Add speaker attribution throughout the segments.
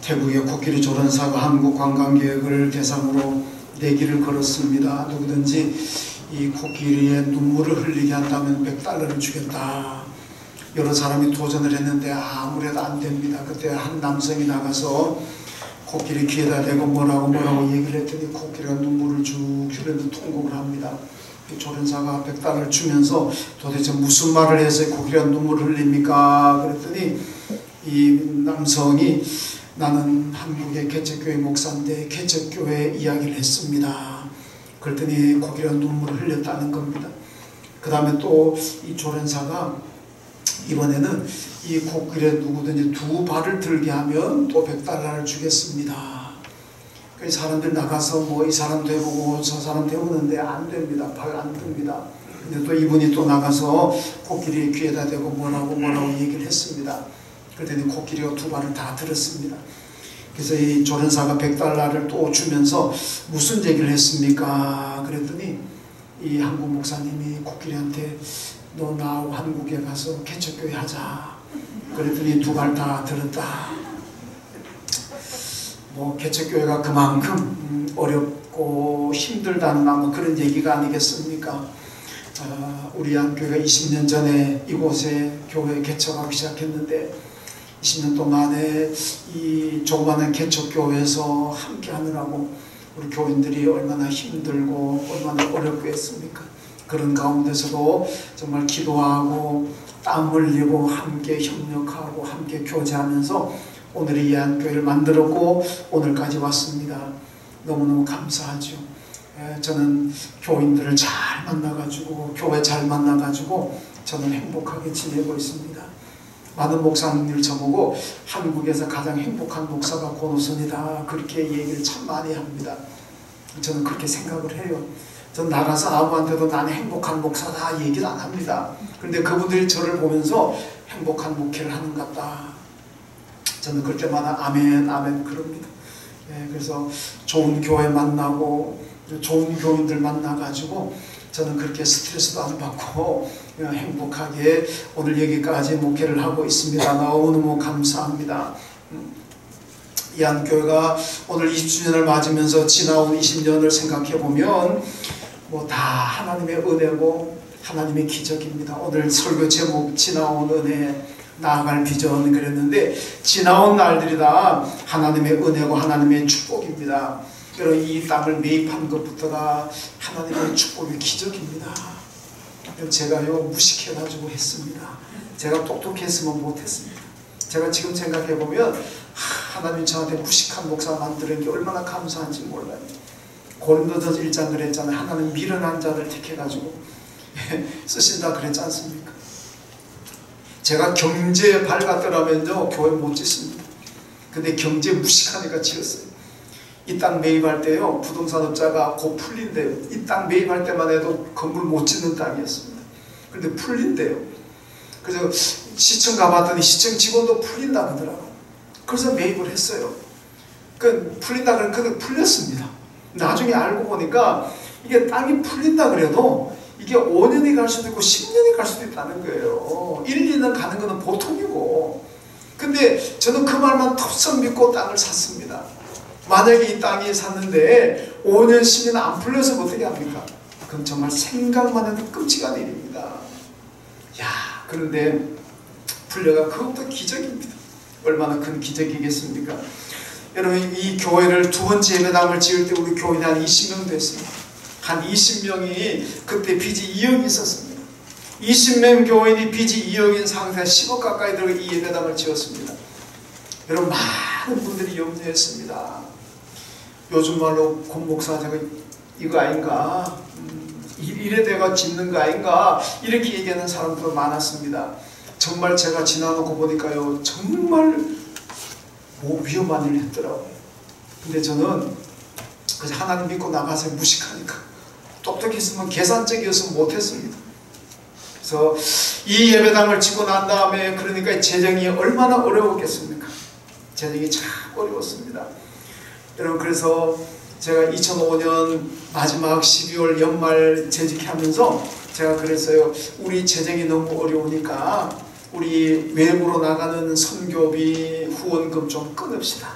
Speaker 1: 태국의 코끼리 조련사가 한국 관광객을 대상으로 내기를 걸었습니다. 누구든지 이 코끼리의 눈물을 흘리게 한다면 $100를 주겠다. 여러 사람이 도전을 했는데 아무래도 안 됩니다. 그때 한 남성이 나가서 코끼리 귀에다 대고 뭐라고 얘기를 했더니 코끼리가 눈물을 쭉 흘리면서 통곡을 합니다. 조련사가 $100을 주면서 도대체 무슨 말을 해서 코끼리가 눈물을 흘립니까? 그랬더니 이 남성이 나는 한국의 개척교회 목사인데 개척교회 이야기를 했습니다. 그랬더니 코끼리가 눈물을 흘렸다는 겁니다. 그 다음에 또 이 조련사가 이번에는 이 코끼리에 누구든지 2발을 들게 하면 또 $100를 주겠습니다. 사람들 나가서 뭐 이 사람도 해보고 저 사람도 해보는데 안 됩니다. 발 안 듭니다. 근데 또 이분이 또 나가서 코끼리 귀에다 대고 뭐라고 얘기를 했습니다. 그랬더니 코끼리가 2발을 다 들었습니다. 그래서 이 조련사가 $100를 또 주면서 무슨 얘기를 했습니까? 그랬더니 이 한국 목사님이 코끼리한테 너 나하고 한국에 가서 개척교회 하자. 그랬더니 2발 다 들었다. 뭐 개척교회가 그만큼 어렵고 힘들다는 아마 그런 얘기가 아니겠습니까? 우리 한교회가 20년 전에 이곳에 교회 개척하기 시작했는데 20년 동안에 이 조그마한 개척교회에서 함께 하느라고 우리 교인들이 얼마나 힘들고 얼마나 어렵고 했습니까? 그런 가운데서도 정말 기도하고 땀 흘리고 함께 협력하고 함께 교제하면서 오늘 이 한교회를 만들었고 오늘까지 왔습니다. 너무너무 감사하죠. 저는 교인들을 잘 만나가지고 교회 잘 만나가지고 저는 행복하게 지내고 있습니다. 많은 목사님들 저보고 한국에서 가장 행복한 목사가 권오선이다 그렇게 얘기를 참 많이 합니다. 저는 그렇게 생각을 해요. 전 나가서 아무한테도 나는 행복한 목사다 얘기를 안 합니다. 그런데 그분들이 저를 보면서 행복한 목회를 하는 것 같다. 저는 그럴 때마다 아멘 아멘 그럽니다. 그래서 좋은 교회 만나고 좋은 교인들 만나가지고 저는 그렇게 스트레스도 안 받고 행복하게 오늘 여기까지 목회를 하고 있습니다. 너무너무 감사합니다. 이 한교회가 오늘 20주년을 맞으면서 지나온 20년을 생각해보면 뭐 다 하나님의 은혜고 하나님의 기적입니다. 오늘 설교 제목 지나온 은혜 나아갈 비전 그랬는데 지나온 날들이 다 하나님의 은혜고 하나님의 축복입니다. 여러분 이 땅을 매입한 것부터가 하나님의 축복의 기적입니다. 제가요 무식해가지고 했습니다. 제가 똑똑했으면 못했습니다. 제가 지금 생각해보면 하나님 저한테 무식한 목사 만드는 게 얼마나 감사한지 몰라요. 고린도전서 1장 그랬잖아요. 하나님 미련한 자들 택해가지고 쓰신다 그랬지 않습니까? 제가 경제에 밝았더라면요 교회 못 짓습니다. 근데 경제 무식하니까 지었어요. 이 땅 매입할 때요 부동산업자가 곧 풀린대요. 이 땅 매입할 때만 해도 건물 못 짓는 땅이었습니다. 근데 풀린대요. 그래서 시청 가봤더니 시청 직원도 풀린다 그러더라고요. 그래서 매입을 했어요. 그 풀린다 그러면 그게 풀렸습니다. 나중에 알고 보니까 이게 땅이 풀린다 그래도 이게 5년이 갈 수도 있고 10년이 갈 수도 있다는 거예요. 1, 2년 가는 거는 보통이고. 근데 저는 그 말만 톱성 믿고 땅을 샀습니다. 만약에 이 땅이 샀는데 5년, 10년 안 풀려서 어떻게 합니까? 그건 정말 생각만 해도 끔찍한 일입니다. 야, 그런데 풀려가 그것도 기적입니다. 얼마나 큰 기적이겠습니까? 여러분 이 교회를 두 번째 예배당을 지을 때 우리 교인이 한 20명 됐습니다. 한 20명이 그때 빚이 2억이 있었습니다. 20명 교인이 빚이 2억인 상태에 10억 가까이 들어 이 예배당을 지었습니다. 여러분 많은 분들이 염려했습니다. 요즘 말로 권 목사 제가 이거 아닌가? 이래 내가 짓는 거 아닌가? 이렇게 얘기하는 사람도 많았습니다. 정말 제가 지나놓고 보니까요 정말 뭐 위험한 일을 했더라고요. 근데 저는 그래서 하나님 믿고 나가서 무식하니까 똑똑했으면 계산적이었으면 못했습니다. 그래서 이 예배당을 짓고 난 다음에 그러니까 재정이 얼마나 어려웠겠습니까? 재정이 참 어려웠습니다. 여러분 그래서 제가 2005년 마지막 12월 연말 재직하면서 제가 그랬어요. 우리 재정이 너무 어려우니까 우리 외부로 나가는 선교비 후원금 좀 끊읍시다.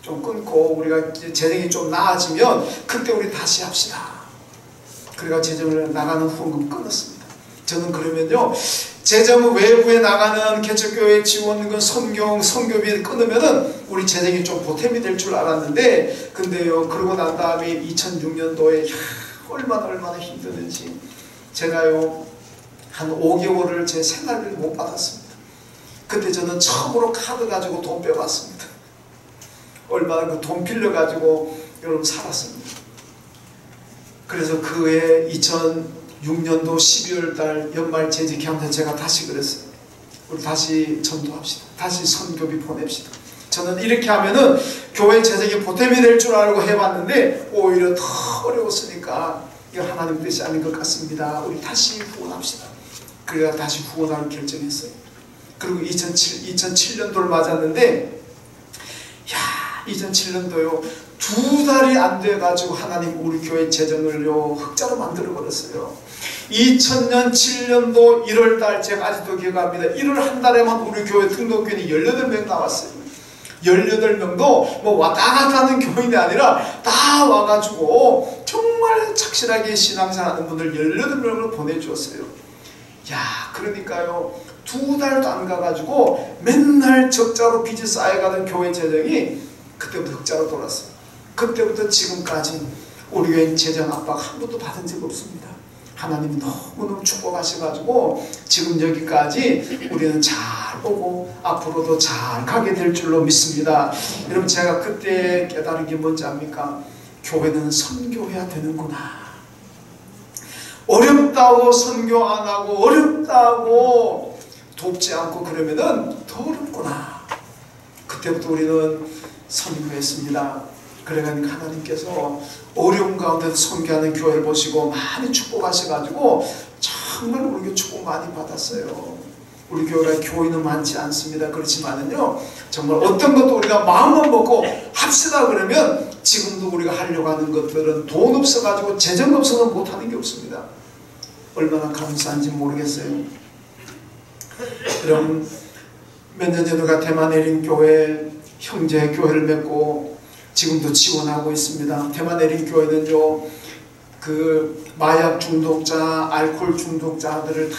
Speaker 1: 좀 끊고 우리가 재정이 좀 나아지면 그때 우리 다시 합시다. 그래가 재정을 나가는 후원금 끊었습니다. 저는 그러면요, 재정 외부에 나가는 개척교회 지원 그 선교비 끊으면은 우리 재정이 좀 보탬이 될 줄 알았는데, 근데요, 그러고 난 다음에 2006년도에 얼마나 힘드는지 제가요 한 5개월을 제 생활비를 못 받았습니다. 그때 저는 처음으로 카드 가지고 돈 빼왔습니다. 얼마나 그 돈 빌려가지고 여러분 살았습니다. 그래서 그해 2006년도 12월달 연말 재직하면서 제가 다시 그랬어요. 우리 다시 전도합시다. 다시 선교비 보냅시다. 저는 이렇게 하면은 교회 재정이 보탬이 될 줄 알고 해봤는데 오히려 더 어려웠으니까 이거 하나님 뜻이 아닌 것 같습니다. 우리 다시 후원합시다. 그래야 다시 후원하는 결정했어요. 그리고 2007년도를 맞았는데, 2007년도요 2달이 안 돼가지고 하나님 우리 교회 재정을요 흑자로 만들어 버렸어요. 2000년 7년도 1월달 제가 아직도 기억합니다. 1월 한 달에만 우리 교회 등록교인이 18명 나왔어요. 18명도 뭐 왔다 갔다 하는 교인이 아니라 다 와가지고 정말 착실하게 신앙생활하는 분들 18명을 보내주었어요. 그러니까요 2달도 안 가가지고 맨날 적자로 빚이 쌓여가던 교회 재정이 그때부터 흑자로 돌았어요. 그때부터 지금까지 우리 교회 재정 압박 한 번도 받은 적 없습니다. 하나님이 너무너무 축복하셔가지고 지금 여기까지 우리는 잘 오고 앞으로도 잘 가게 될 줄로 믿습니다. 여러분, 제가 그때 깨달은 게 뭔지 압니까? 교회는 선교해야 되는구나. 어렵다고 선교 안 하고 어렵다고 돕지 않고 그러면은 더 어렵구나. 그때부터 우리는 선교했습니다. 그래가지고 하나님께서 어려운 가운데서 선교하는 교회를 보시고 많이 축복하셔가지고 정말 우리 교회 축복 많이 받았어요. 우리 교회가 교인은 많지 않습니다. 그렇지만은요 정말 어떤 것도 우리가 마음만 먹고 합시다 그러면 지금도 우리가 하려고 하는 것들은 돈 없어가지고 재정 없어서 못하는 게 없습니다. 얼마나 감사한지 모르겠어요. 여러분, 몇 년 전에 대만 에린교회 형제 교회를 맺고 지금도 지원하고 있습니다. 대만 에린교회는요 그 마약 중독자, 알코올 중독자들을 다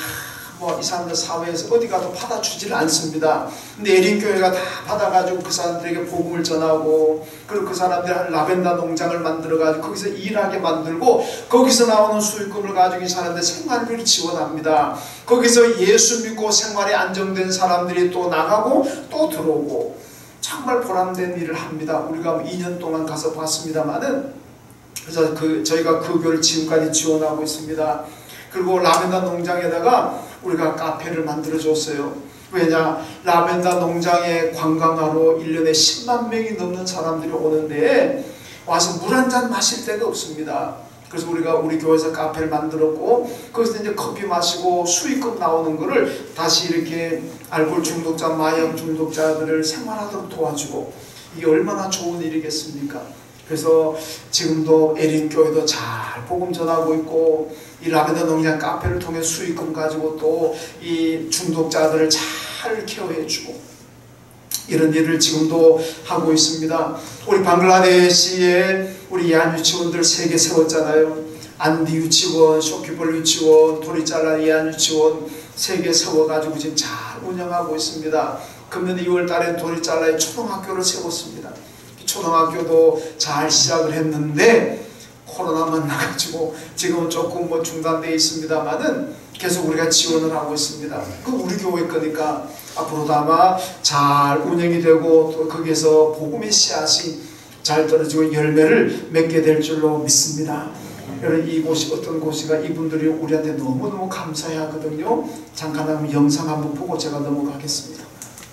Speaker 1: 이 사람들 사회에서 어디 가도 받아주지를 않습니다. 근데 에린교회가 다 받아가지고 그 사람들에게 복음을 전하고, 그리고 그 사람들 라벤더 농장을 만들어가지고 거기서 일하게 만들고, 거기서 나오는 수익금을 가지고 이 사람들 생활비를 지원합니다. 거기서 예수 믿고 생활이 안정된 사람들이 또 나가고 또 들어오고 정말 보람된 일을 합니다. 우리가 2년 동안 가서 봤습니다만은, 그래서 저희가 그 교회를 지금까지 지원하고 있습니다. 그리고 라벤더 농장에다가 우리가 카페를 만들어 줬어요. 왜냐? 라벤더 농장에 관광하러 1년에 10만 명이 넘는 사람들이 오는데 와서 물 한 잔 마실 데가 없습니다. 그래서 우리가 우리 교회에서 카페를 만들었고, 거기서 이제 커피 마시고 수익금 나오는 거를 다시 이렇게 알코올 중독자, 마약 중독자들을 생활하도록 도와주고, 이게 얼마나 좋은 일이겠습니까? 그래서 지금도 에린교회도 잘 복음 전하고 있고, 이 라벤더 농장 카페를 통해 수익금 가지고 또 이 중독자들을 잘 케어해주고, 이런 일을 지금도 하고 있습니다. 우리 방글라데시에 우리 야한 유치원들 3개 세웠잖아요. 안디 유치원, 쇼키볼 유치원, 도리잘라 야한 유치원 3개 세워가지고 지금 잘 운영하고 있습니다. 금년 2월 달에 도리잘라에 초등학교를 세웠습니다. 초등학교도 잘 시작을 했는데 코로나만 나가지고 지금은 조금 중단되어 있습니다만은 계속 우리가 지원을 하고 있습니다. 그 우리 교회 거니까 앞으로도 아마 잘 운영이 되고 또 거기에서 복음의 씨앗이 잘 떨어지고 열매를 맺게 될 줄로 믿습니다. 여러분, 이곳이 어떤 곳이가 이분들이 우리한테 너무너무 감사해 하거든요. 잠깐 한번 영상 한번 보고 제가 넘어가겠습니다.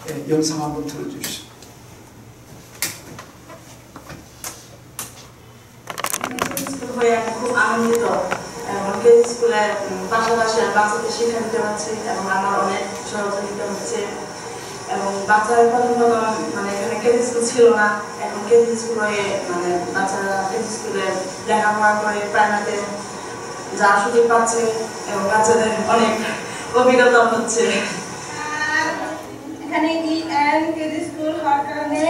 Speaker 1: 네, 영상 한번 들어주시죠.
Speaker 2: হয়ে আমি খুব আনন্দিত এবং কেজি স্কুলের পাশাপাশি বাচ্চাদের শিক্ষা দিতে হচ্ছে এবং আমার অনেক সহযোগিতা হচ্ছে এবং বাচ্চারা প্রথম মানে এখানে কেজি স্কুল ছিল না, এখন কেজি স্কুল হয়ে মানে বাচ্চারা কেজি স্কুলে লেখাপড়া করে প্রাইমারিতে যাওয়ার সুযোগ পাচ্ছে এবং বাচ্চাদের অনেক অভিজ্ঞতা হচ্ছে।
Speaker 3: এখানে কেজি স্কুল হওয়ার কারণে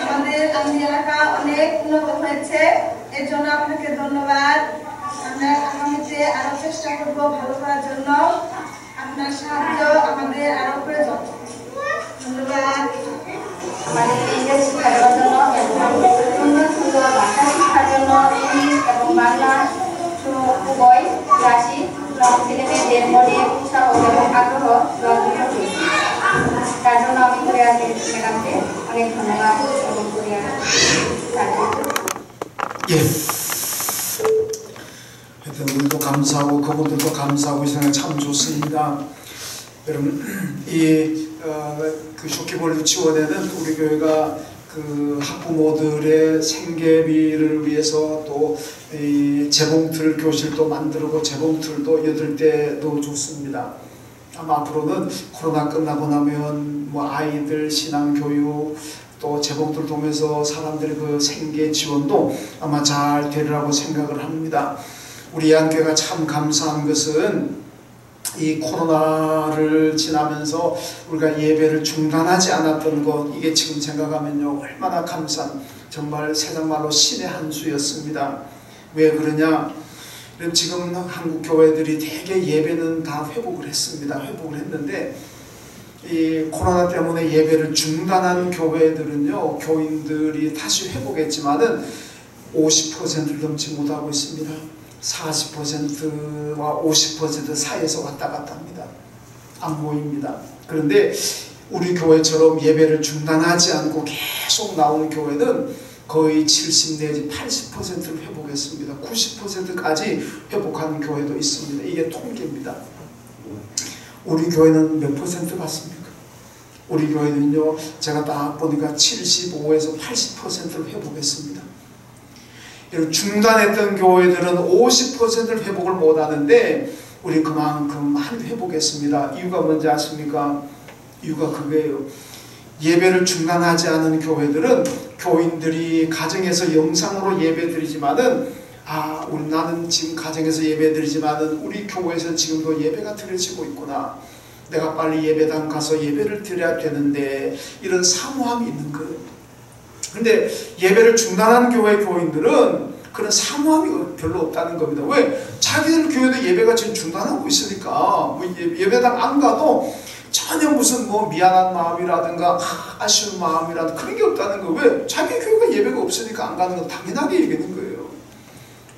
Speaker 3: আমাদের যোগদান দিয়ে রাখা অনেক উন্নত হয়েছে, এর জন্য আপনাকে ধন্যবাদ। আমরা আগামীতে আরো চেষ্টা করব ভালো করার জন্য, আপনার সাহায্য আমাদের আরো প্রয়োজন। ধন্যবাদ।
Speaker 4: আমাদের ইংরেজি শিক্ষা দেওয়ার জন্য এবং সুন্দর সুন্দর ভাষা শিক্ষার জন্য ইংলিশ এবং বাংলা উভয় ক্লাসই ছেলেমেয়েদের মনে উৎসাহ এবং আগ্রহ জন্ম দিয়েছে। তার জন্য আমি কোরিয়া ম্যাডামকে অনেক ধন্যবাদ এবং কোরিয়া
Speaker 1: 하여튼 우리도 감사하고 그분들도 감사하고 이 생각 참 좋습니다. 여러분 그 쇼키볼 유치원에는 우리 교회가 그 학부모들의 생계비를 위해서 또 재봉틀 교실도 만들고 재봉틀도 8대 넣어줬습니다. 아마 앞으로는 코로나 끝나고 나면 뭐 아이들 신앙교육 또 재봉틀 통해서 사람들의 그 생계 지원도 아마 잘 되리라고 생각을 합니다. 우리 양교회가 참 감사한 것은 이 코로나를 지나면서 우리가 예배를 중단하지 않았던 것, 이게 지금 생각하면요 얼마나 감사한, 정말 세상말로 신의 한 수였습니다. 왜 그러냐? 지금 한국 교회들이 대개 예배는 다 회복을 했습니다. 회복을 했는데 이 코로나 때문에 예배를 중단한 교회들은요, 교인들이 다시 회복했지만은 50%를 넘지 못하고 있습니다. 40%와 50% 사이에서 왔다 갔다 합니다. 안 모입니다. 그런데 우리 교회처럼 예배를 중단하지 않고 계속 나오는 교회는 거의 70 내지 80%를 회복했습니다. 90%까지 회복하는 교회도 있습니다. 이게 통계입니다. 우리 교회는 몇 퍼센트 같습니까? 우리 교회는요, 제가 딱 보니까 75에서 80%를 회복했습니다. 중단했던 교회들은 50%를 회복을 못하는데 우리 그만큼 많이 회복했습니다. 이유가 뭔지 아십니까? 이유가 그거예요. 예배를 중단하지 않은 교회들은 교인들이 가정에서 영상으로 예배드리지만은 나는 지금 가정에서 예배드리지만은 우리 교회에서 지금도 예배가 드려지고 있구나. 내가 빨리 예배당 가서 예배를 드려야 되는데, 이런 사모함이 있는 거예요. 근데 예배를 중단한 교회 교인들은 그런 사모함이 별로 없다는 겁니다. 왜? 자기들 교회도 예배가 지금 중단하고 있으니까 뭐 예배당 안 가도 전혀 무슨 뭐 미안한 마음이라든가 아쉬운 마음이라든가 그런 게 없다는 거예요. 왜? 자기 교회가 예배가 없으니까 안 가는 건 당연하게 얘기하는 거예요.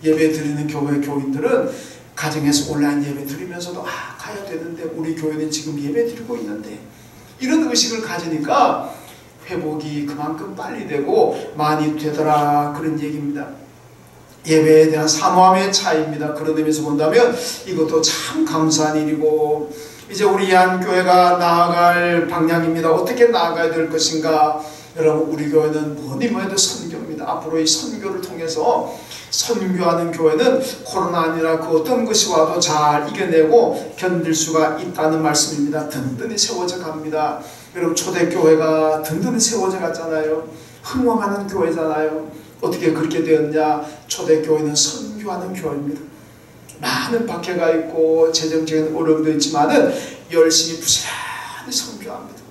Speaker 1: 예배 드리는 교회 교인들은 가정에서 온라인 예배 드리면서도 가야 되는데 우리 교회는 지금 예배 드리고 있는데, 이런 의식을 가지니까 회복이 그만큼 빨리 되고 많이 되더라, 그런 얘기입니다. 예배에 대한 사모함의 차이입니다. 그런 의미에서 본다면 이것도 참 감사한 일이고, 이제 우리 한교회가 나아갈 방향입니다. 어떻게 나아가야 될 것인가? 여러분, 우리 교회는 뭐니 뭐해도 선교입니다. 앞으로 이 선교를 통해서 선교하는 교회는 코로나 아니라 그 어떤 것이 와도 잘 이겨내고 견딜 수가 있다는 말씀입니다. 든든히 세워져 갑니다. 여러분, 초대교회가 든든히 세워져 갔잖아요. 흥왕하는 교회잖아요. 어떻게 그렇게 되었냐? 초대교회는 선교하는 교회입니다. 많은 박해가 있고 재정적인 어려움도 있지만은 열심히 부지런히 선교합니다.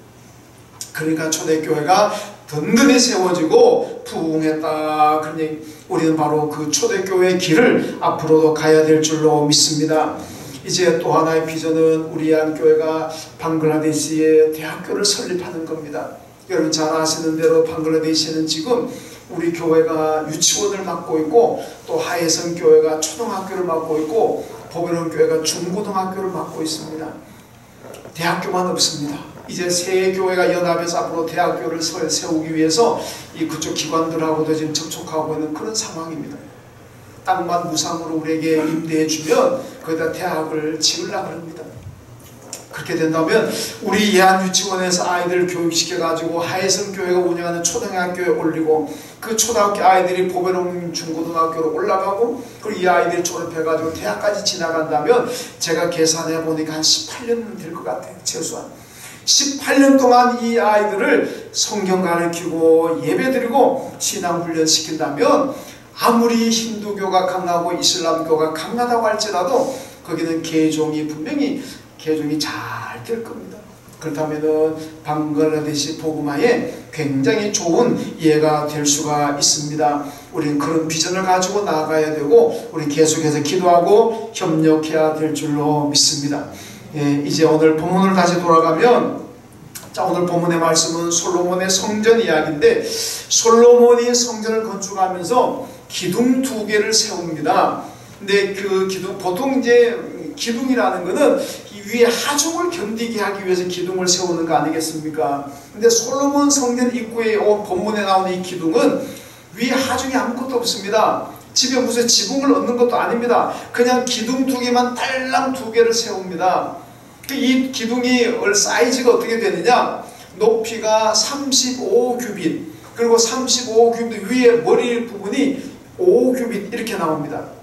Speaker 1: 그러니까 초대교회가 든든히 세워지고 부흥했다, 그런 얘기. 우리는 바로 그 초대교회의 길을 앞으로도 가야 될 줄로 믿습니다. 이제 또 하나의 비전은 우리 한교회가 방글라데시에 대학교를 설립하는 겁니다. 여러분 잘 아시는 대로 방글라데시는 지금 우리 교회가 유치원을 맡고 있고, 또 하예성 교회가 초등학교를 맡고 있고, 보배론 교회가 중고등학교를 맡고 있습니다. 대학교만 없습니다. 이제 세 교회가 연합해서 앞으로 대학교를 세우기 위해서 이 그쪽 기관들하고도 지금 접촉하고 있는 그런 상황입니다. 땅만 무상으로 우리에게 임대해 주면 거기다 대학을 지으려고 합니다. 그렇게 된다면 우리 예안 유치원에서 아이들을 교육시켜가지고 하예성 교회가 운영하는 초등학교에 올리고, 그 초등학교 아이들이 보배롱 중고등학교로 올라가고, 그리고 이 아이들이 졸업해가지고 대학까지 지나간다면 제가 계산해 보니까 한 18년 될 것 같아요. 최소한 18년 동안 이 아이들을 성경 가르치고 예배드리고 신앙훈련 시킨다면, 아무리 힌두교가 강하고 이슬람교가 강하다고 할지라도 거기는 개종이 분명히 개종이 잘 될 겁니다. 그렇다면은 방글라데시 복음화에 굉장히 좋은 예가 될 수가 있습니다. 우리는 그런 비전을 가지고 나가야 되고 우리 계속해서 기도하고 협력해야 될 줄로 믿습니다. 예, 이제 오늘 본문으로 다시 돌아가면, 자, 오늘 본문의 말씀은 솔로몬의 성전 이야기인데, 솔로몬이 성전을 건축하면서 기둥 2개를 세웁니다. 근데 그 기둥, 보통 이제 기둥이라는 것은 이 위에 하중을 견디게 하기 위해서 기둥을 세우는 거 아니겠습니까? 근데 솔로몬 성전 입구에 본문에 나오는 이 기둥은 위에 하중이 아무것도 없습니다. 집에 무슨 지붕을 얹는 것도 아닙니다. 그냥 기둥 2개만 딸랑 2개를 세웁니다. 이 기둥이 사이즈가 어떻게 되느냐, 높이가 35규빗, 그리고 35규빗 위에 머리 부분이 5규빗 이렇게 나옵니다.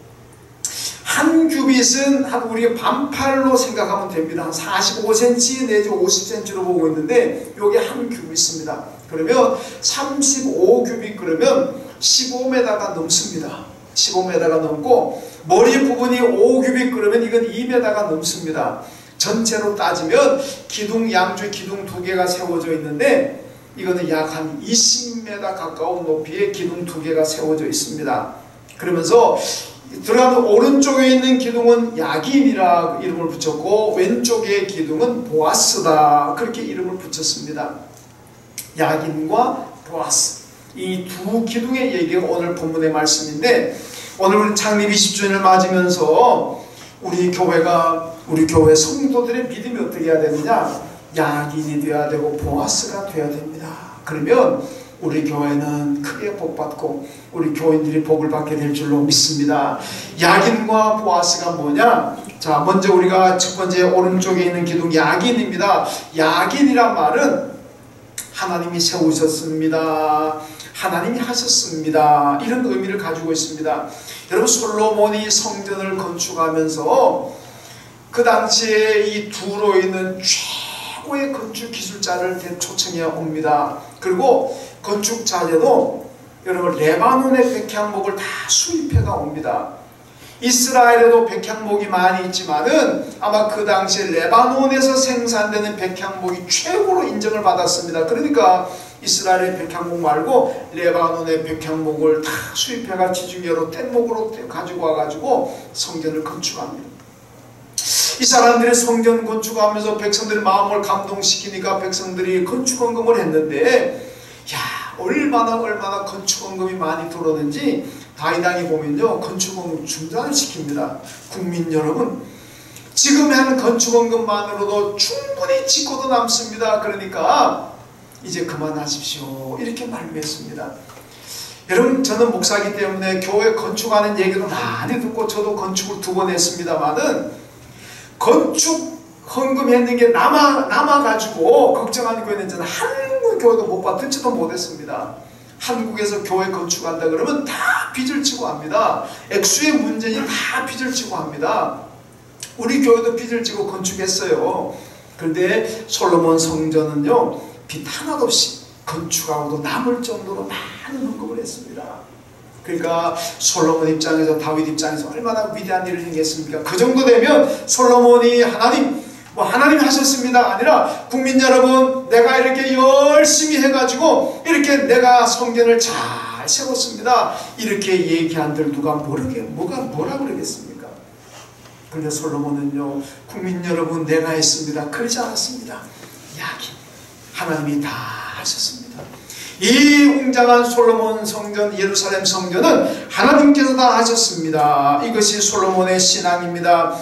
Speaker 1: 한 규빗은 한 우리가 반팔로 생각하면 됩니다. 한 45cm 내지 50cm로 보고 있는데 요게 한 규빗입니다. 그러면 35규빗 그러면 15m가 넘습니다. 15m가 넘고 머리 부분이 5규빗 그러면 이건 2m가 넘습니다. 전체로 따지면 기둥 양쪽에 기둥 2개가 세워져 있는데 이거는 약 한 20m 가까운 높이의 기둥 2개가 세워져 있습니다. 그러면서 들어가는 오른쪽에 있는 기둥은 야긴이라 이름을 붙였고 왼쪽의 기둥은 보아스다 그렇게 이름을 붙였습니다. 야긴과 보아스, 이 두 기둥의 얘기가 오늘 본문의 말씀인데, 오늘 우리 창립 20주년을 맞으면서 우리 교회 성도들의 믿음이 어떻게 해야 되느냐, 야긴이 되어야 되고 보아스가 되어야 됩니다. 그러면 우리 교회는 크게 복받고 우리 교인들이 복을 받게 될 줄로 믿습니다. 야긴과 보아스가 뭐냐? 자, 먼저 우리가 첫 번째 오른쪽에 있는 기둥 야긴입니다. 야긴이란 말은 하나님이 세우셨습니다, 하나님이 하셨습니다, 이런 의미를 가지고 있습니다. 여러분, 솔로몬이 성전을 건축하면서 그 당시에 이 두로 있는 최고의 건축 기술자를 초청해 옵니다. 그리고 건축 자재도 여러분 레바논의 백향목을 다 수입해가 옵니다. 이스라엘에도 백향목이 많이 있지만은 아마 그 당시에 레바논에서 생산되는 백향목이 최고로 인정을 받았습니다. 그러니까 이스라엘의 백향목 말고 레바논의 백향목을 다 수입해가 지중해로 뗏목으로 가지고 와가지고 성전을 건축합니다. 이 사람들이 성전 건축하면서 백성들의 마음을 감동시키니까 백성들이 건축헌금을 했는데, 야, 얼마나 건축헌금이 많이 들어오는지 다윗왕이 보면요, 건축헌금 중단을 시킵니다. 국민 여러분, 지금 하는 건축헌금만으로도 충분히 짓고도 남습니다. 그러니까 이제 그만하십시오, 이렇게 말씀했습니다. 여러분, 저는 목사이기 때문에 교회 건축하는 얘기도 많이 듣고 저도 건축을 2번 했습니다만은 건축 헌금했는 게 남아가지고 걱정하는 교회는 저는 한국 교회도 못 봐, 듣지도 못했습니다. 한국에서 교회 건축한다 그러면 다 빚을 지고 합니다. 액수의 문제니 다 빚을 지고 합니다. 우리 교회도 빚을 지고 건축했어요. 그런데 솔로몬 성전은요, 빚 하나도 없이 건축하고도 남을 정도로 많은 헌금을 했습니다. 그러니까 솔로몬 입장에서, 다윗 입장에서 얼마나 위대한 일을 행했습니까? 그 정도 되면 솔로몬이 하나님 하셨습니다 아니라, 국민 여러분, 내가 이렇게 열심히 해가지고 이렇게 내가 성전을 잘 세웠습니다, 이렇게 얘기한들 누가 뭐라 그러겠습니까? 그런데 솔로몬은요, 국민 여러분, 내가 했습니다, 그러지 않았습니다. 하나님이 다 하셨습니다. 이 웅장한 솔로몬 성전, 예루살렘 성전은 하나님께서 다 하셨습니다. 이것이 솔로몬의 신앙입니다.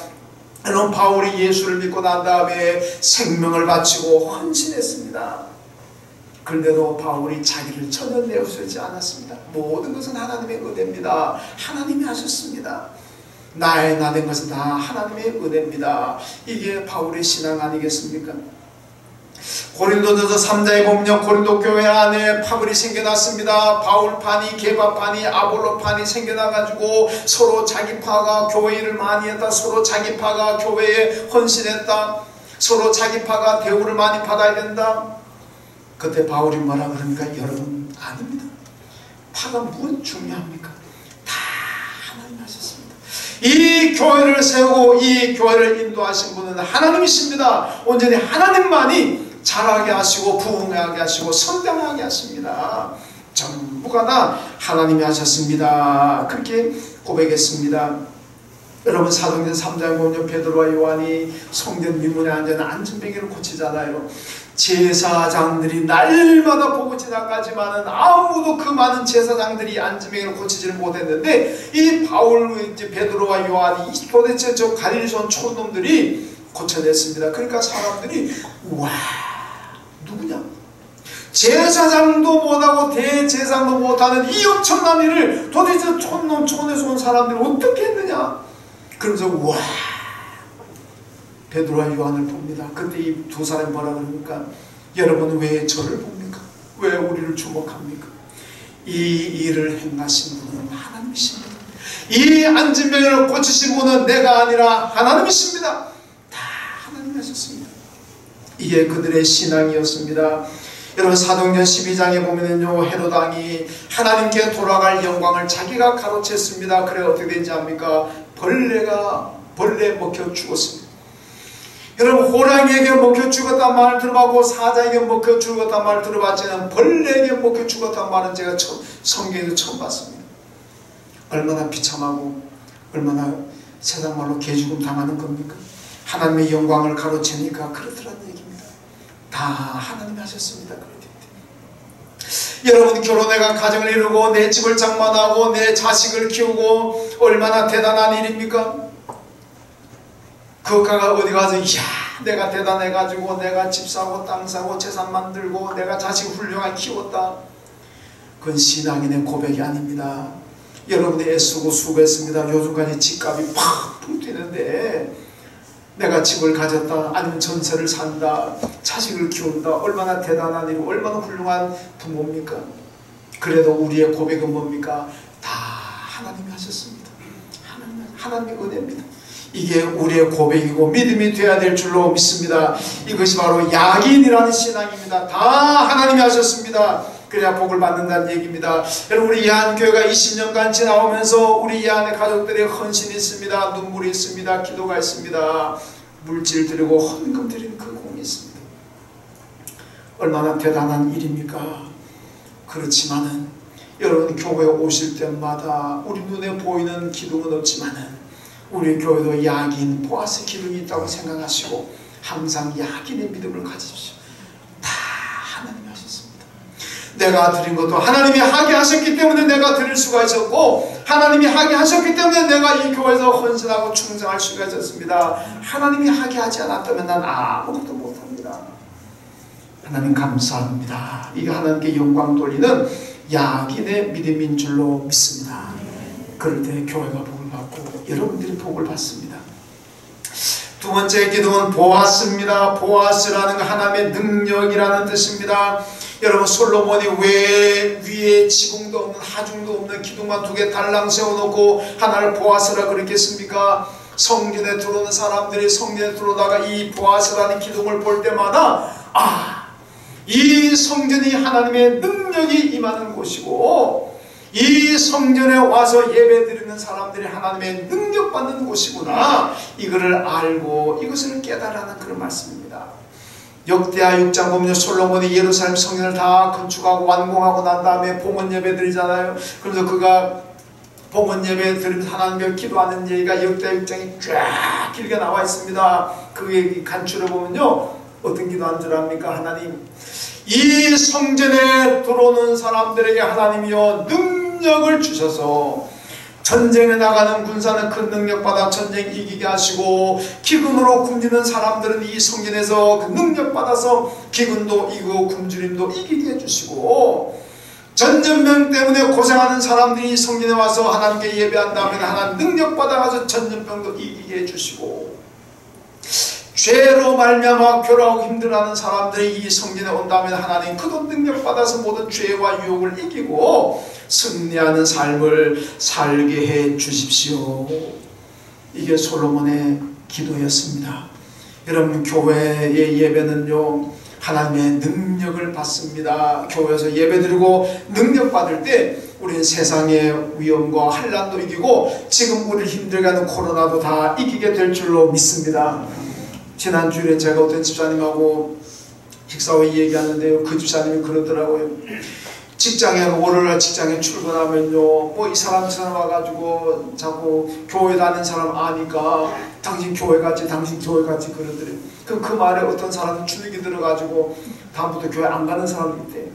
Speaker 1: 여러분, 바울이 예수를 믿고 난 다음에 생명을 바치고 헌신했습니다. 그런데도 바울이 자기를 전혀 내어주지 않았습니다. 모든 것은 하나님의 은혜입니다. 하나님이 하셨습니다. 나의 나된 것은 다 하나님의 은혜입니다. 이게 바울의 신앙 아니겠습니까? 고린도전서 3장에 보면 고린도 교회 안에 파벌이 생겨났습니다. 바울파니, 게바파니, 아볼로파니 생겨나가지고 서로 자기파가 교회 일을 많이 했다, 서로 자기파가 교회에 헌신했다, 서로 자기파가 대우를 많이 받아야 된다. 그때 바울이 뭐라 그러니까, 여러분, 아닙니다. 파가 무엇 중요합니까? 다 하나님 하셨습니다. 이 교회를 세우고 이 교회를 인도하신 분은 하나님이십니다. 온전히 하나님만이 자라게 하시고 부흥하게 하시고 성장하게 하십니다. 전부가 다 하나님이 하셨습니다. 그렇게 고백했습니다. 여러분 사도행전 3장에 보면 베드로와 요한이 성전 미문에 앉아있는 안전뱅이를 고치잖아요. 제사장들이 날마다 보고 지나가지만은 아무도 그 많은 제사장들이 안전뱅이를 고치지를 못했는데 이 바울, 베드로와 요한이 도대체 저 갈릴리온 촌놈들이 고쳐냈습니다. 그러니까 사람들이 와, 누구냐? 제사장도 못하고 대제사장도 못하는 이 엄청난 일을 도대체 촌놈 촌에서 온 사람들이 어떻게 했느냐? 그러면서 와, 베드로와 요한을 봅니다. 그때 이 두 사람이 뭐라 그러니까 여러분은 왜 저를 봅니까? 왜 우리를 주목합니까? 이 일을 행하신 분은 하나님이십니다. 이 안진병을 고치신 분은 내가 아니라 하나님이십니다. 다 하나님이 하셨습니다. 이게 그들의 신앙이었습니다. 여러분 사도행전 12장에 보면은요, 헤롯 왕이 하나님께 돌아갈 영광을 자기가 가로챘습니다. 그래 어떻게 된지 압니까? 벌레에 먹혀 죽었습니다. 여러분 호랑이에게 먹혀 죽었단 말을 들어봤고 사자에게 먹혀 죽었단 말을 들어봤지만 벌레에게 먹혀 죽었단 말은 제가 성경에서 처음 봤습니다. 얼마나 비참하고 얼마나 세상 말로 개죽음 당하는 겁니까? 하나님의 영광을 가로채니까 그렇더란 얘기입니다. 다 하나님이 하셨습니다. 여러분 결혼해가 가정을 이루고 내 집을 장만하고 내 자식을 키우고 얼마나 대단한 일입니까? 그가가 어디 가서 이야 내가 대단해가지고 내가 집 사고 땅 사고 재산 만들고 내가 자식 훌륭하게 키웠다. 그건 신앙인의 고백이 아닙니다. 여러분이 애쓰고 수고했습니다. 요즘까지 집값이 팍 뛰는데 내가 집을 가졌다 아니면 전세를 산다 자식을 키운다 얼마나 대단한 일이고 얼마나 훌륭한 부모입니까? 그래도 우리의 고백은 뭡니까? 다 하나님이 하셨습니다. 하나님의 은혜입니다. 이게 우리의 고백이고 믿음이 되어야 될 줄로 믿습니다. 이것이 바로 야긴이라는 신앙입니다. 다 하나님이 하셨습니다. 그래야 복을 받는다는 얘기입니다. 여러분 우리 예한교회가 20년간 지나오면서 우리 예한의 가족들의 헌신이 있습니다. 눈물이 있습니다. 기도가 있습니다. 물질 드리고 헌금 드리는 그 공이 있습니다. 얼마나 대단한 일입니까? 그렇지만은 여러분 교회에 오실 때마다 우리 눈에 보이는 기둥은 없지만은 우리 교회도 야긴 보아스 기둥이 있다고 생각하시고 항상 야긴의 믿음을 가지십시오. 다 하나님이 하셨습니다. 내가 드린 것도 하나님이 하게 하셨기 때문에 내가 드릴 수가 있었고 하나님이 하게 하셨기 때문에 내가 이 교회에서 헌신하고 충성할 수가 있었습니다. 하나님이 하게 하지 않았다면 난 아무것도 못합니다. 하나님 감사합니다. 이게 하나님께 영광 돌리는 야긴의 믿음인 줄로 믿습니다. 그럴 때 교회가 복을 받고 여러분들이 복을 받습니다. 두 번째 기둥은 보아스입니다. 보아스라는 건 하나님의 능력이라는 뜻입니다. 여러분 솔로몬이 왜 위에 지붕도 없는 하중도 없는 기둥만 두 개 달랑 세워놓고 하나를 보아스라 그랬겠습니까? 성전에 들어오는 사람들이 성전에 들어오다가 이 보아스라는 기둥을 볼 때마다 이 성전이 하나님의 능력이 임하는 곳이고 이 성전에 와서 예배드리는 사람들이 하나님의 능력받는 곳이구나 이거를 알고 이것을 깨달으라는 그런 말씀입니다. 역대하 6장 보면 솔로몬이 예루살렘 성전을 다 건축하고 완공하고 난 다음에 봉헌 예배 드리잖아요. 그래서 그가 봉헌 예배 드리면서 하나님께 기도하는 얘기가 역대하 6장이 쫙 길게 나와 있습니다. 그 간추려 보면요 어떤 기도하는 줄 압니까? 하나님 이 성전에 들어오는 사람들에게 하나님이여 능력을 주셔서 전쟁에 나가는 군사는 큰 능력받아 전쟁 이기게 하시고 기근으로 굶주리는 사람들은 이 성전에서 그 능력받아서 기근도 이기고 굶주림도 이기게 해주시고 전염병 때문에 고생하는 사람들이 이 성전에 와서 하나님께 예배한다면 하나님 능력받아가서 전염병도 이기게 해주시고 죄로 말미암아 괴로워하고 힘들어하는 사람들이 이 성전에 온다면 하나님 그도 능력받아서 모든 죄와 유혹을 이기고 승리하는 삶을 살게 해 주십시오. 이게 솔로몬의 기도였습니다. 여러분 교회의 예배는요 하나님의 능력을 받습니다. 교회에서 예배드리고 능력받을 때 우리는 세상의 위험과 환난도 이기고 지금 우리를 힘들게 하는 코로나도 다 이기게 될 줄로 믿습니다. 지난주에 제가 어떤 집사님하고 식사 후에 얘기하는데요, 그 집사님이 그러더라고요. 직장에 월요일날 직장에 출근하면요, 뭐 이 사람 저 사람 와가지고 자꾸 교회 다니는 사람 아니까 당신 교회 갔지 그러더래요. 그럼 그 말에 어떤 사람은 주눅이 들어가지고 다음부터 교회 안 가는 사람이 있대.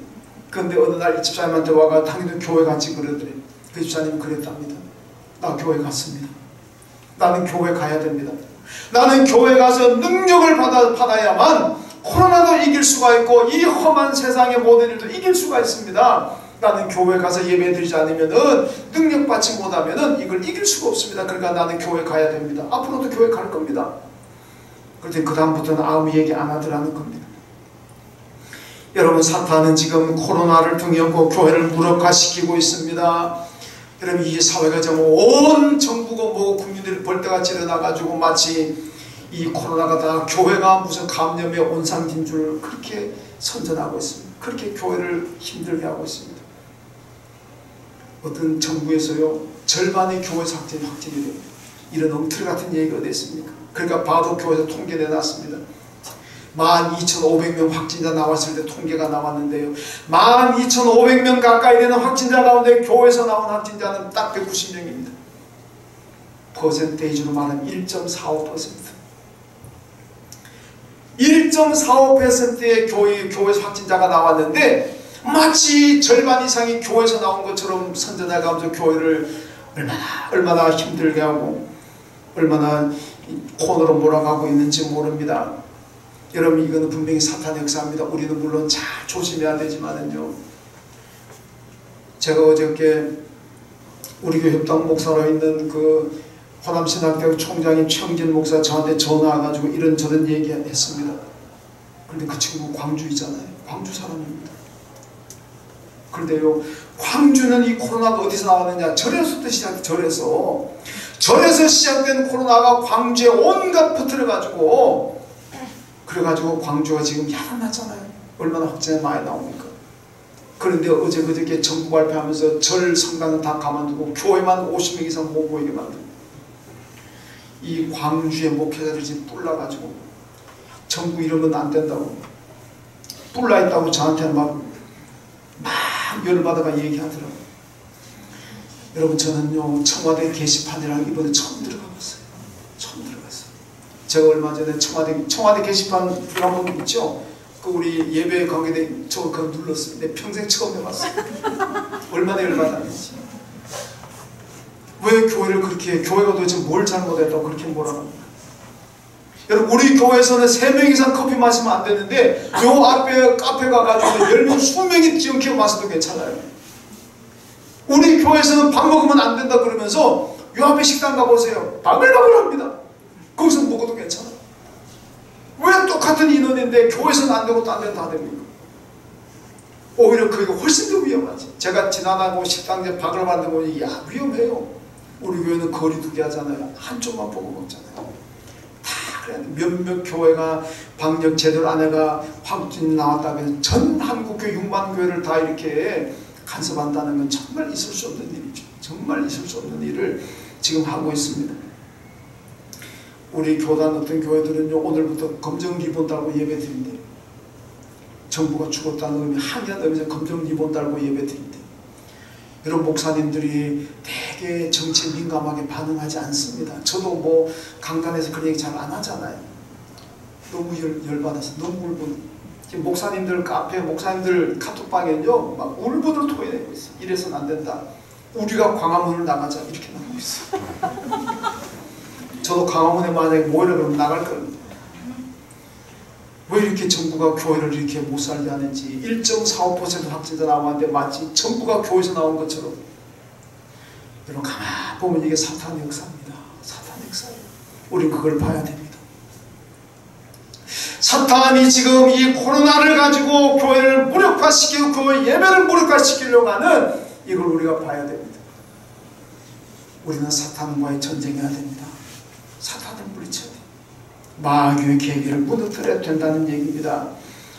Speaker 1: 그런데 어느 날 이 집사님한테 와가 당신도 교회 갔지 그러더래요. 그 집사님은 그랬답니다. 나 교회 갔습니다. 나는 교회 가야 됩니다. 나는 교회 가서 능력을 받아야만 코로나도 이길 수가 있고 이 험한 세상의 모든 일도 이길 수가 있습니다. 나는 교회 가서 예배드리지 않으면은, 능력받지 못하면은 이걸 이길 수가 없습니다. 그러니까 나는 교회 가야 됩니다. 앞으로도 교회 갈 겁니다. 그런데 그 다음부터는 아무 얘기 안 하더라는 겁니다. 여러분, 사탄은 지금 코로나를 통해 교회를 무력화시키고 있습니다. 여러분, 이 사회가 정말 온 정부가 뭐고 국민들이 벌떼같이 일어나가지고 마치 이 코로나가 다 교회가 무슨 감염의 온상인 줄 그렇게 선전하고 있습니다. 그렇게 교회를 힘들게 하고 있습니다. 어떤 정부에서요, 절반의 교회에서 확진이 돼요. 이런 엉터리 같은 얘기가 어디 있습니까? 그러니까 바로 교회에서 통계 내놨습니다. 12,500명 확진자 나왔을 때 통계가 나왔는데요, 12,500명 가까이 되는 확진자 가운데 교회에서 나온 확진자는 딱 190명입니다. 퍼센테이지로 말하면 1.45%. 1.45%의 교회에서 확진자가 나왔는데 마치 절반 이상이 교회에서 나온 것처럼 선전해가면서 교회를 얼마나 힘들게 하고 얼마나 코너로 몰아가고 있는지 모릅니다. 여러분, 이거는 분명히 사탄의 역사입니다. 우리는 물론 잘 조심해야 되지만은요, 제가 어저께 우리 교회 협당 목사로 있는 그 호남신학대학 총장인 최영진 목사 저한테 전화 와가지고 이런저런 얘기했습니다. 그런데 그 친구 광주이잖아요. 광주 사람입니다. 그런데요, 광주는 이 코로나가 어디서 나왔느냐? 절에서 시작된 코로나가 광주에 온갖 퍼뜨려가지고, 그래가지고 광주가 지금 야단났잖아요. 얼마나 확진이 많이 나옵니까? 그런데 어제 그저께 정부 발표하면서 절 성당은 다 가만두고 교회만 50명 이상 못 모이게 만들고, 이 광주의 목회자들이 지금 뿔나가지고 정부 이러면 안 된다고 뿔나 있다고 저한테 막 열받아가 얘기하더라고요. 여러분, 저는요, 청와대 게시판이라는 이번에 처음 들어가봤어요. 제가 얼마 전에 청와대 게시판 한번 있죠? 그 우리 예배에 관계된 저 그거 눌렀어요. 내 평생 처음 해봤어요. 얼마나 열받았는지. 왜 교회를 그렇게, 교회가 도대체 뭘 잘못했다고 그렇게 몰아갑니까? 여러분, 우리 교회에서는 3명 이상 커피 마시면 안 되는데 요 앞에 카페 가가지고 10명, 20명이 지원키고 마셔도 괜찮아요. 우리 교회에서는 밥 먹으면 안 된다 그러면서 요 앞에 식당 가보세요. 바글바글합니다. 거기서 먹어도 괜찮아요. 왜 똑같은 인원인데 교회에서는 안 되고 딴 데는 다 됩니까? 오히려 그게 훨씬 더 위험하지. 제가 지나가고 식당에 바글바글 보니 야, 위험해요. 우리 교회는 거리 두기 하잖아요. 한쪽만 보고 먹잖아요. 다 그래야 돼. 몇몇 교회가 방역 제대로 안 해가 확진이 나왔다면 전 한국교회 6만 교회를 다 이렇게 간섭한다는 건 정말 있을 수 없는 일이죠. 정말 있을 수 없는 일을 지금 하고 있습니다. 우리 교단 어떤 교회들은요, 오늘부터 검정 리본 달고 예배 드린대요. 정부가 죽었다는 의미, 항의하는 의미에서 검정 리본 달고 예배 드린대요. 여러분, 목사님들이 되게 정치에 민감하게 반응하지 않습니다. 저도 뭐 강단에서 그런 얘기 잘 안 하잖아요. 너무 열받아서 너무 울분. 목사님들 카페, 목사님들 카톡방에는요, 막 울분을 토해내고 있어요. 이래서는 안 된다. 우리가 광화문을 나가자. 이렇게 나가고 있어요. 저도 광화문에 만약에 모이라 그러면 나갈 겁니다. 왜 이렇게 정부가 교회를 이렇게 못 살게 하는지. 1.45% 확진자 나왔는데 마치 정부가 교회에서 나온 것처럼. 여러분, 가만 보면 이게 사탄의 역사입니다. 사탄의 역사예요. 우린 그걸 봐야 됩니다. 사탄이 지금 이 코로나를 가지고 교회를 무력화시키고 교회 예배를 무력화시키려고 하는 이걸 우리가 봐야 됩니다. 우리는 사탄과의 전쟁해야 됩니다. 사탄을 물리쳐야 돼요. 마귀의 계기를 무너뜨려야 된다는 얘기입니다.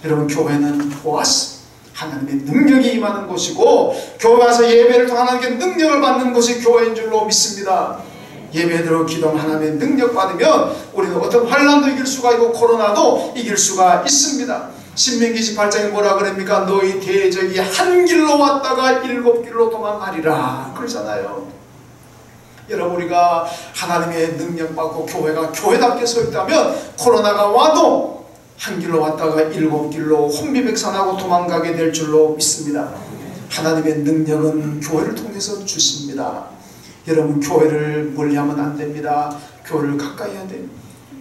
Speaker 1: 여러분, 교회는 보아스 하나님의 능력이 임하는 곳이고, 교회 와서 예배를 통해 하나님께 능력을 받는 곳이 교회인 줄로 믿습니다. 예배대로 기도하면 하나님의 능력 받으면 우리는 어떤 환난도 이길 수가 있고 코로나도 이길 수가 있습니다. 신명기 18장에 뭐라 그럽니까? 너희 대적이 한 길로 왔다가 7길로 도망가리라 그러잖아요. 여러분, 우리가 하나님의 능력받고 교회가 교회답게 서 있다면 코로나가 와도 한 길로 왔다가 7길로 혼비백산하고 도망가게 될 줄로 믿습니다. 하나님의 능력은 교회를 통해서 주십니다. 여러분, 교회를 멀리하면 안 됩니다. 교회를 가까이 해야 돼요.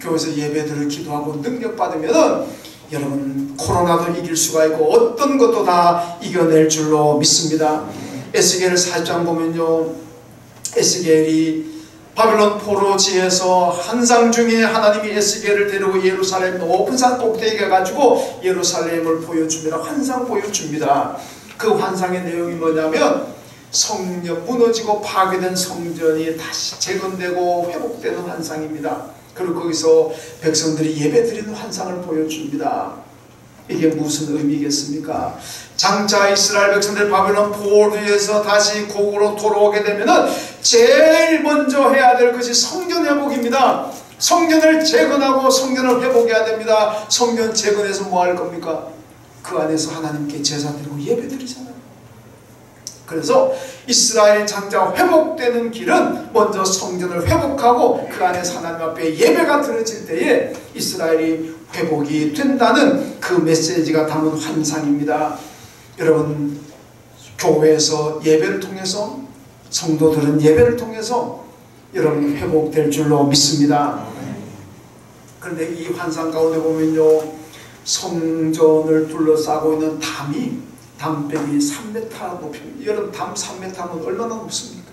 Speaker 1: 교회에서 예배들을 기도하고 능력받으면 여러분, 코로나도 이길 수가 있고 어떤 것도 다 이겨낼 줄로 믿습니다. 에스겔 4장 보면요, 에스겔이 바빌론 포로지에서 환상 중에 하나님이 에스겔을 데리고 예루살렘 높은 산 꼭대기에 가지고 예루살렘을 보여줍니다. 환상 보여줍니다. 그 환상의 내용이 뭐냐면 성전, 무너지고 파괴된 성전이 다시 재건되고 회복되는 환상입니다. 그리고 거기서 백성들이 예배드리는 환상을 보여줍니다. 이게 무슨 의미겠습니까? 장차 이스라엘 백성들 바빌론 포로에서 다시 고국으로 돌아오게 되면은 제일 먼저 해야 될 것이 성전 회복입니다. 성전을 재건하고 성전을 회복해야 됩니다. 성전 재건해서 뭐 할 겁니까? 그 안에서 하나님께 제사 드리고 예배 드리잖아요. 그래서 이스라엘 장차 회복되는 길은 먼저 성전을 회복하고 그 안에서 하나님 앞에 예배가 드려질 때에 이스라엘이 회복이 된다는 그 메시지가 담은 환상입니다. 여러분, 교회에서 예배를 통해서, 성도들은 예배를 통해서 여러분 회복될 줄로 믿습니다. 그런데 이 환상 가운데 보면요, 성전을 둘러싸고 있는 담백이 3m 높입니다. 여러분, 담 3m면 얼마나 높습니까?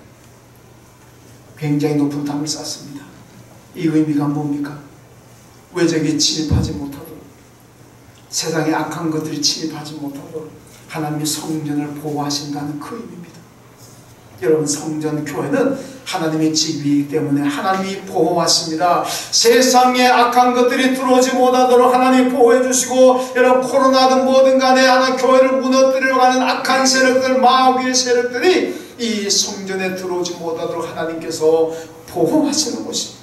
Speaker 1: 굉장히 높은 담을 쌓습니다. 이 의미가 뭡니까? 외적이 침입하지 못하도록, 세상의 악한 것들이 침입하지 못하도록 하나님이 성전을 보호하신다는 그 의미입니다. 여러분, 성전 교회는 하나님의 집이기 때문에 하나님이 보호하십니다. 세상에 악한 것들이 들어오지 못하도록 하나님이 보호해 주시고, 여러분, 코로나든 뭐든 간에 하나님 교회를 무너뜨리려고 하는 악한 세력들, 마귀의 세력들이 이 성전에 들어오지 못하도록 하나님께서 보호하시는 것이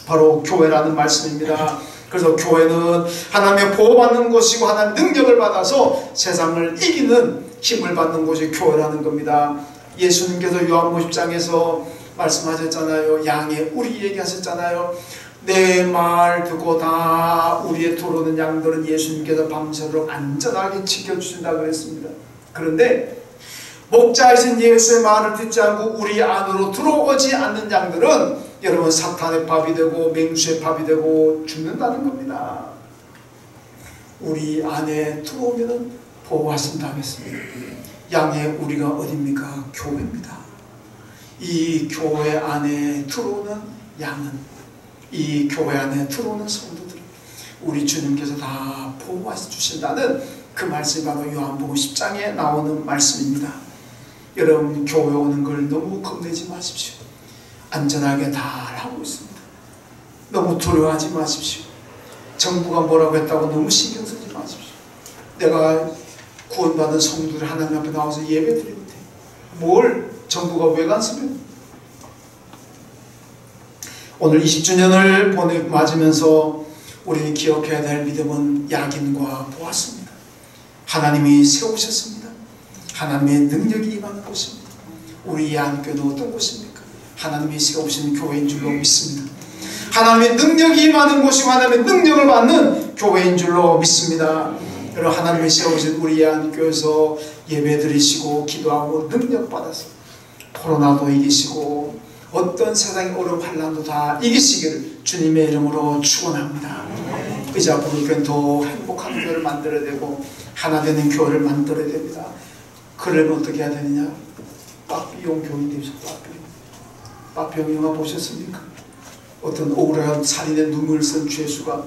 Speaker 1: 바로 교회라는 말씀입니다. 그래서 교회는 하나님의 보호받는 것이고 하나님의 능력을 받아서 세상을 이기는 힘을 받는 것이 교회라는 겁니다. 예수님께서 요한복음 10장에서 말씀하셨잖아요. 양의 우리 얘기하셨잖아요. 내 말 듣고 다 우리의 들어오는 양들은 예수님께서 밤새도록 안전하게 지켜주신다 그랬습니다. 그런데 목자이신 예수의 말을 듣지 않고 우리 안으로 들어오지 않는 양들은 여러분, 사탄의 밥이 되고 맹수의 밥이 되고 죽는다는 겁니다. 우리 안에 들어오면 보호하신다 했습니다. 양의 우리가 어딥니까? 교회입니다. 이 교회 안에 들어오는 양은, 이 교회 안에 들어오는 성도들, 우리 주님께서 다 보호해 주신다는 그 말씀이 바로 요한복음 10장에 나오는 말씀입니다. 여러분, 교회 오는 걸 너무 겁내지 마십시오. 안전하게 다 하고 있습니다. 너무 두려워하지 마십시오. 정부가 뭐라고 했다고 너무 신경 쓰지 마십시오. 내가 구원받은 성도들이 하나님 앞에 나와서 예배드리면 돼. 뭘 정부가 왜 간섭해요? 오늘 20주년을 맞으면서 우리는 기억해야 될 믿음은 야긴과 보았습니다. 하나님이 세우셨습니다. 하나님의 능력이 임하는 곳입니다. 우리 한교회는 어떤 곳입니까? 하나님이 세우신 교회인 줄로 믿습니다. 하나님의 능력이 임하는 곳이고 하나님의 능력을 받는 교회인 줄로 믿습니다. 여러분, 하나님이 세우신 우리 한교회에서 예배드리시고 기도하고 능력받아서 코로나도 이기시고 어떤 세상의 어려운 환난도 다 이기시기를 주님의 이름으로 축원합니다. 이제 앞으로 교회는 더 행복한 교회를 만들어야 되고 하나 되는 교회를 만들어야 됩니다. 그러려면 어떻게 해야 되느냐? 빠삐용 교인 되죠. 빠삐용 영화 보셨습니까? 어떤 억울한 살인의 눈물을 쓴 죄수가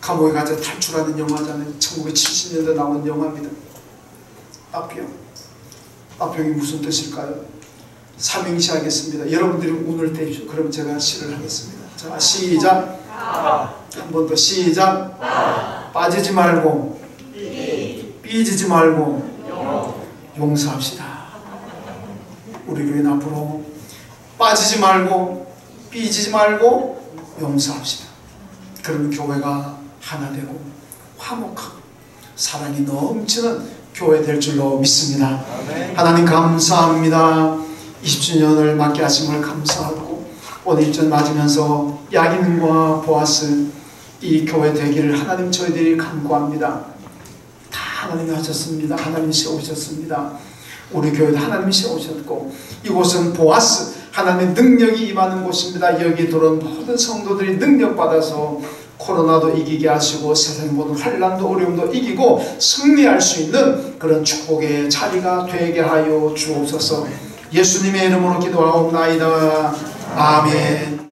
Speaker 1: 감옥에 가서 탈출하는 영화잖아요. 1970년대 나온 영화입니다. 빠삐용. 빠삐용이 무슨 뜻일까요? 삼행시 하겠습니다. 여러분들이 운을 떼십시오. 그럼 제가 시를 하겠습니다. 자, 시작. 한 번 더 시작. 빠지지 말고 삐지지 말고 용서합시다. 우리 교회는 앞으로 빠지지 말고 삐지지 말고 용서합시다. 그러면 교회가 하나 되고 화목하고 사랑이 넘치는 교회 될 줄로 믿습니다. 하나님 감사합니다. 20주년을 맞게 하심을 감사하고 오늘 일전 맞으면서 야긴과 보아스 이 교회 되기를 하나님 저희들이 간구합니다. 다 하나님이 하셨습니다. 하나님이 세우셨습니다. 우리 교회도 하나님이 세우셨고 이곳은 보아스 하나님의 능력이 임하는 곳입니다. 여기 들어온 모든 성도들이 능력받아서 코로나도 이기게 하시고 세상 모든 환난도 어려움도 이기고 승리할 수 있는 그런 축복의 자리가 되게 하여 주옵소서. 예수님의 이름으로 기도하옵나이다. 아멘.